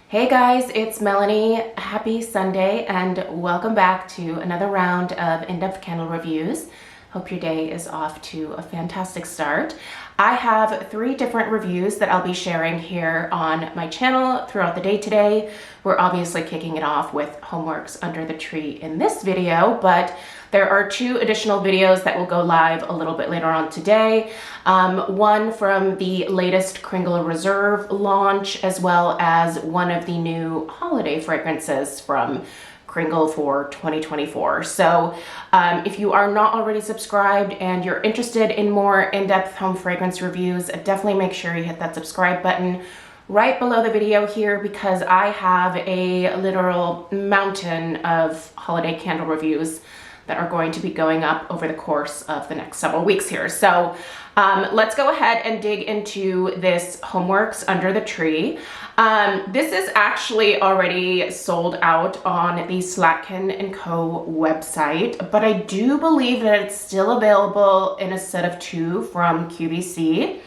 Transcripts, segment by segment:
Hey guys, it's Melanie. Happy Sunday and welcome back to another round of in-depth candle reviews. Hope your day is off to a fantastic start. I have 3 different reviews that I'll be sharing here on my channel throughout the day today. We're obviously kicking it off with HomeWorx Under the Tree in this video, but there are 2 additional videos that will go live a little bit later on today. One from the latest Kringle Reserve launch, as well as one of the new holiday fragrances from Kringle for 2024. So if you are not already subscribed and you're interested in more in-depth home fragrance reviews, definitely make sure you hit that subscribe button right below the video here, because I have a literal mountain of holiday candle reviews that are going to be going up over the course of the next several weeks here. So let's go ahead and dig into this HomeWorx Under the Tree. This is actually already sold out on the Rakuten & Co. website, but I do believe that it's still available in a set of 2 from QVC.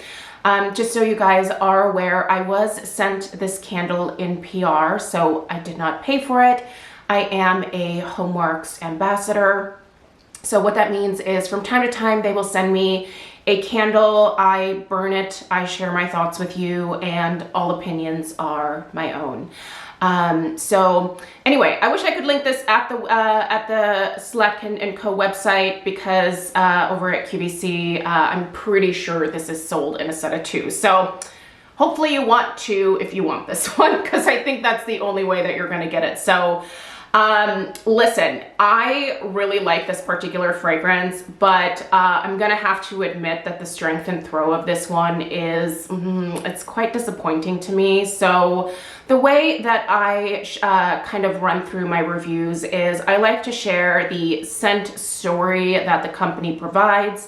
Just so you guys are aware, I was sent this candle in PR, so I did not pay for it. I am a HomeWorx ambassador. So what that means is from time to time, they will send me a candle, I burn it, I share my thoughts with you, and all opinions are my own. So anyway, I wish I could link this at the Rakuten & Co. website, because over at QVC, I'm pretty sure this is sold in a set of 2. So hopefully you want to, if you want this one, because I think that's the only way that you're going to get it. So listen, I really like this particular fragrance, but I'm gonna have to admit that the strength and throw of this one is, it's quite disappointing to me. So the way that I kind of run through my reviews is I like to share the scent story that the company provides,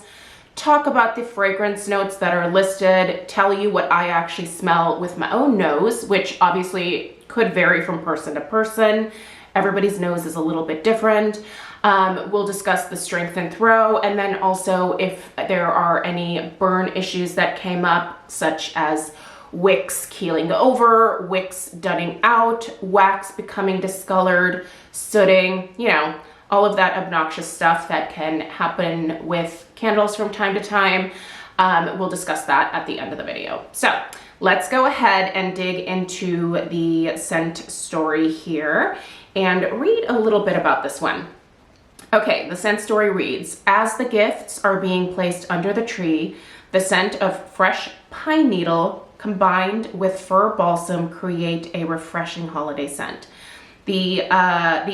talk about the fragrance notes that are listed, tell you what I actually smell with my own nose, which obviously could vary from person to person. Everybody's nose is a little bit different. We'll discuss the strength and throw, and then also if there are any burn issues that came up, such as wicks keeling over, wicks dudding out, wax becoming discolored, sooting, you know, all of that obnoxious stuff that can happen with candles from time to time. We'll discuss that at the end of the video. So let's go ahead and dig into the scent story here and read a little bit about this one. Okay, the scent story reads, as the gifts are being placed under the tree, the scent of fresh pine needle combined with fir balsam create a refreshing holiday scent. The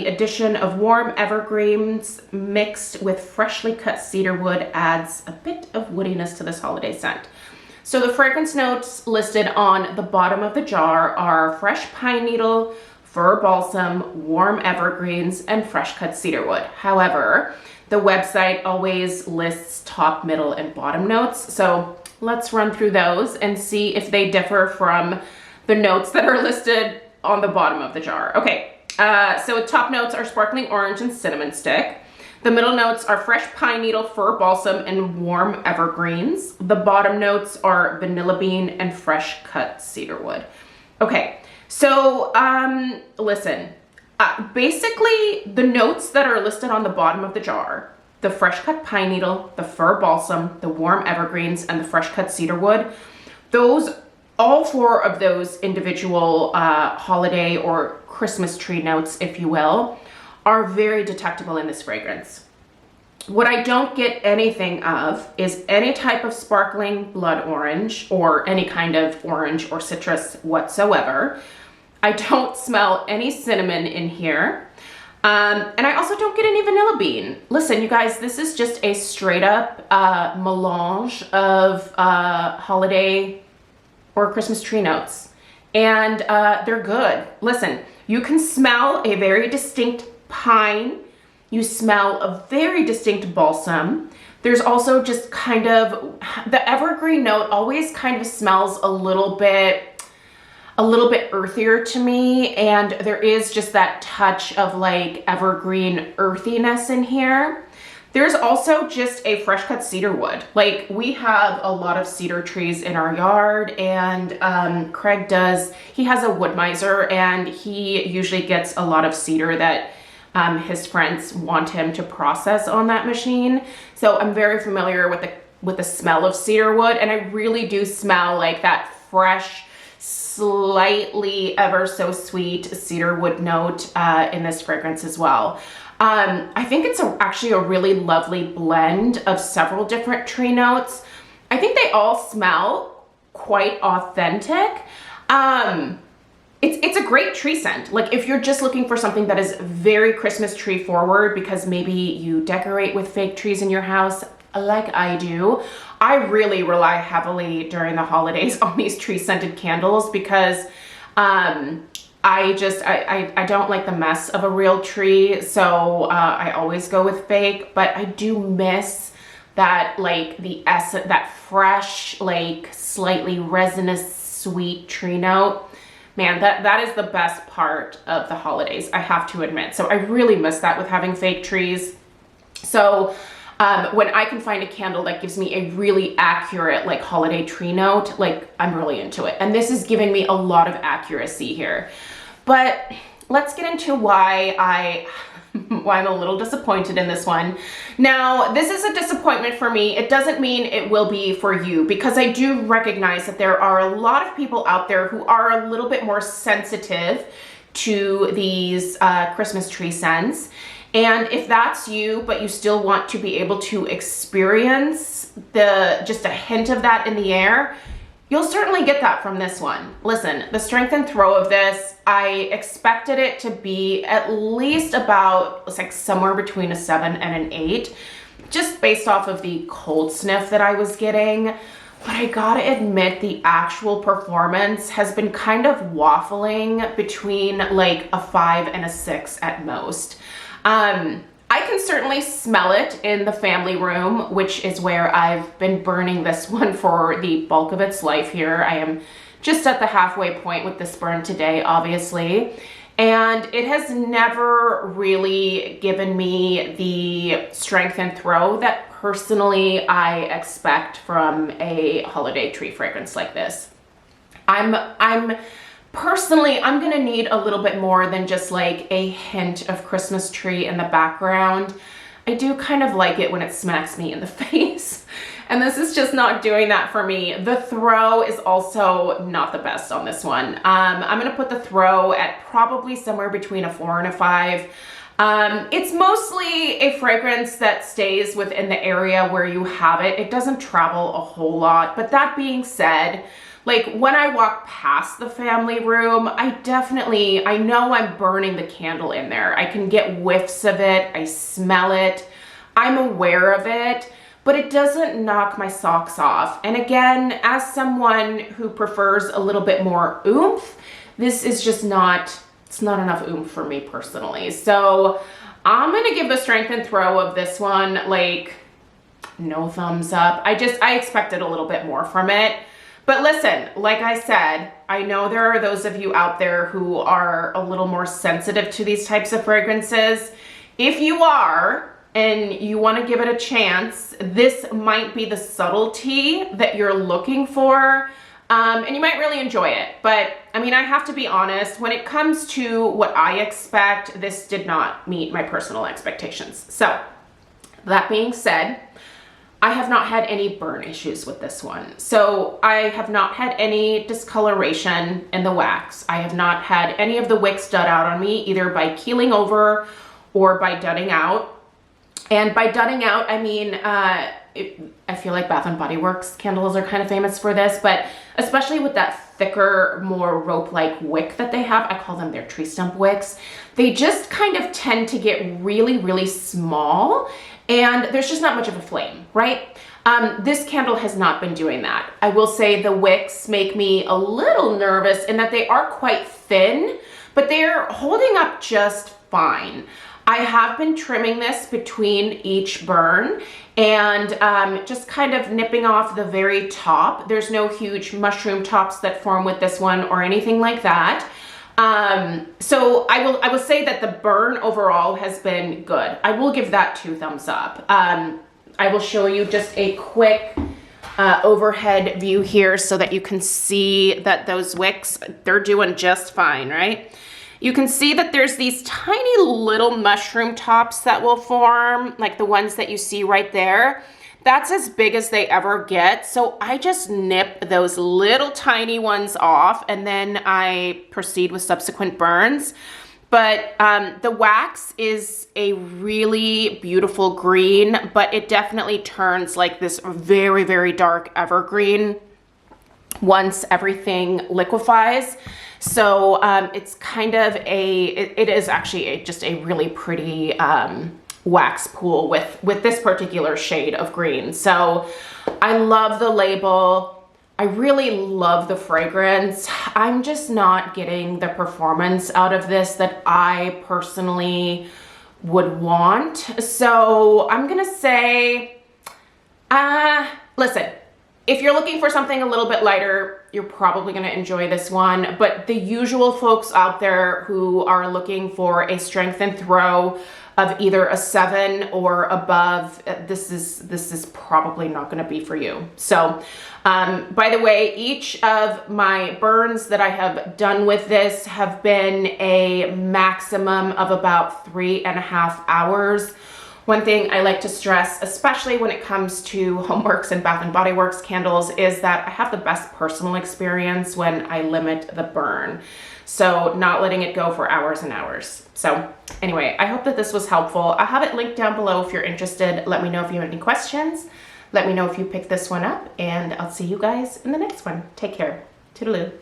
addition of warm evergreens mixed with freshly cut cedar wood adds a bit of woodiness to this holiday scent. So the fragrance notes listed on the bottom of the jar are fresh pine needle, fir balsam, warm evergreens, and fresh cut cedar wood. However, the website always lists top, middle, and bottom notes. So let's run through those and see if they differ from the notes that are listed on the bottom of the jar. Okay, so top notes are sparkling orange and cinnamon stick. The middle notes are fresh pine needle, fir balsam, and warm evergreens. The bottom notes are vanilla bean and fresh cut cedar wood. Okay, so listen, basically the notes that are listed on the bottom of the jar, the fresh cut pine needle, the fir balsam, the warm evergreens, and the fresh cut cedar wood, all 4 of those individual holiday or Christmas tree notes, if you will, are very detectable in this fragrance. What I don't get anything of is any type of sparkling blood orange or any kind of orange or citrus whatsoever. I don't smell any cinnamon in here. And I also don't get any vanilla bean. Listen, you guys, this is just a straight up melange of holiday or Christmas tree notes. And they're good. Listen, you can smell a very distinct pine. You smell a very distinct balsam. There's also just kind of, the evergreen note always kind of smells a little bit earthier to me, and there is just that touch of like evergreen earthiness in here. There's also just a fresh cut cedar wood. Like, we have a lot of cedar trees in our yard, and Craig he has a wood miser, and he usually gets a lot of cedar that his friends want him to process on that machine. So I'm very familiar with the smell of cedar wood, and I really do smell like that fresh, slightly ever so sweet cedar wood note in this fragrance as well. I think it's actually a really lovely blend of several different tree notes. I think they all smell quite authentic. It's a great tree scent. Like, if you're just looking for something that is very Christmas tree forward because maybe you decorate with fake trees in your house, like I do, I really rely heavily during the holidays on these tree scented candles because I don't like the mess of a real tree, so I always go with fake. But I do miss that, like, that fresh, like, slightly resinous sweet tree note. Man, that is the best part of the holidays, I have to admit. So I really miss that with having fake trees. So when I can find a candle that gives me a really accurate, like, holiday tree note, like, I'm really into it. And this is giving me a lot of accuracy here. But let's get into why I'm a little disappointed in this one. Now, this is a disappointment for me. It doesn't mean it will be for you, because I do recognize that there are a lot of people out there who are a little bit more sensitive to these Christmas tree scents. And if that's you, but you still want to be able to experience just a hint of that in the air, you'll certainly get that from this one. Listen, the strength and throw of this, I expected it to be at least about, it's like somewhere between a 7 and an 8, just based off of the cold sniff that I was getting. But I gotta admit, the actual performance has been kind of waffling between like a 5 and a 6 at most. I can certainly smell it in the family room, which is where I've been burning this one for the bulk of its life here. I am just at the halfway point with this burn today, obviously. And it has never really given me the strength and throw that personally I expect from a holiday tree fragrance like this. Personally, I'm gonna need a little bit more than just like a hint of Christmas tree in the background. I do kind of like it when it smacks me in the face, and this is just not doing that for me. The throw is also not the best on this one. I'm gonna put the throw at probably somewhere between a 4 and a 5. It's mostly a fragrance that stays within the area where you have it. It doesn't travel a whole lot, but that being said, like, when I walk past the family room, I know I'm burning the candle in there. I can get whiffs of it. I smell it. I'm aware of it, but it doesn't knock my socks off. And again, as someone who prefers a little bit more oomph, this is just it's not enough oomph for me personally. So I'm gonna give the strength and throw of this one, like, no thumbs up. I expected a little bit more from it. But listen, like I said, I know there are those of you out there who are a little more sensitive to these types of fragrances. If you are, and you want to give it a chance, this might be the subtlety that you're looking for, and you might really enjoy it. But I mean, I have to be honest, when it comes to what I expect, this did not meet my personal expectations. So that being said, I have not had any burn issues with this one. So I have not had any discoloration in the wax. I have not had any of the wicks dud out on me, either by keeling over or by dudding out. And by dudding out, I mean, I feel like Bath & Body Works candles are kind of famous for this, but especially with that thicker, more rope-like wick that they have, I call them their tree stump wicks, they just kind of tend to get really, really small, and there's just not much of a flame, right? This candle has not been doing that. I will say the wicks make me a little nervous in that they are quite thin, but they're holding up just fine. I have been trimming this between each burn and just kind of nipping off the very top. There's no huge mushroom tops that form with this one or anything like that. So I will say that the burn overall has been good. I will give that 2 thumbs up. I will show you just a quick overhead view here so that you can see that those wicks, they're doing just fine, right? You can see that there's these tiny little mushroom tops that will form, like the ones that you see right there. That's as big as they ever get. So I just nip those little tiny ones off and then I proceed with subsequent burns. But the wax is a really beautiful green, but it definitely turns like this very, very dark evergreen once everything liquefies. So it's kind of it is actually just a really pretty wax pool with this particular shade of green. So I love the label. I really love the fragrance. I'm just not getting the performance out of this that I personally would want. So I'm gonna say, listen, if you're looking for something a little bit lighter, you're probably gonna enjoy this one. But the usual folks out there who are looking for a strength and throw of either a 7 or above, this is probably not gonna be for you. So, by the way, each of my burns that I have done with this have been a maximum of about 3.5 hours. One thing I like to stress, especially when it comes to HomeWorx and Bath & Body Works candles, is that I have the best personal experience when I limit the burn. So not letting it go for hours and hours. So anyway, I hope that this was helpful. I'll have it linked down below if you're interested. Let me know if you have any questions. Let me know if you picked this one up, and I'll see you guys in the next one. Take care. Toodaloo.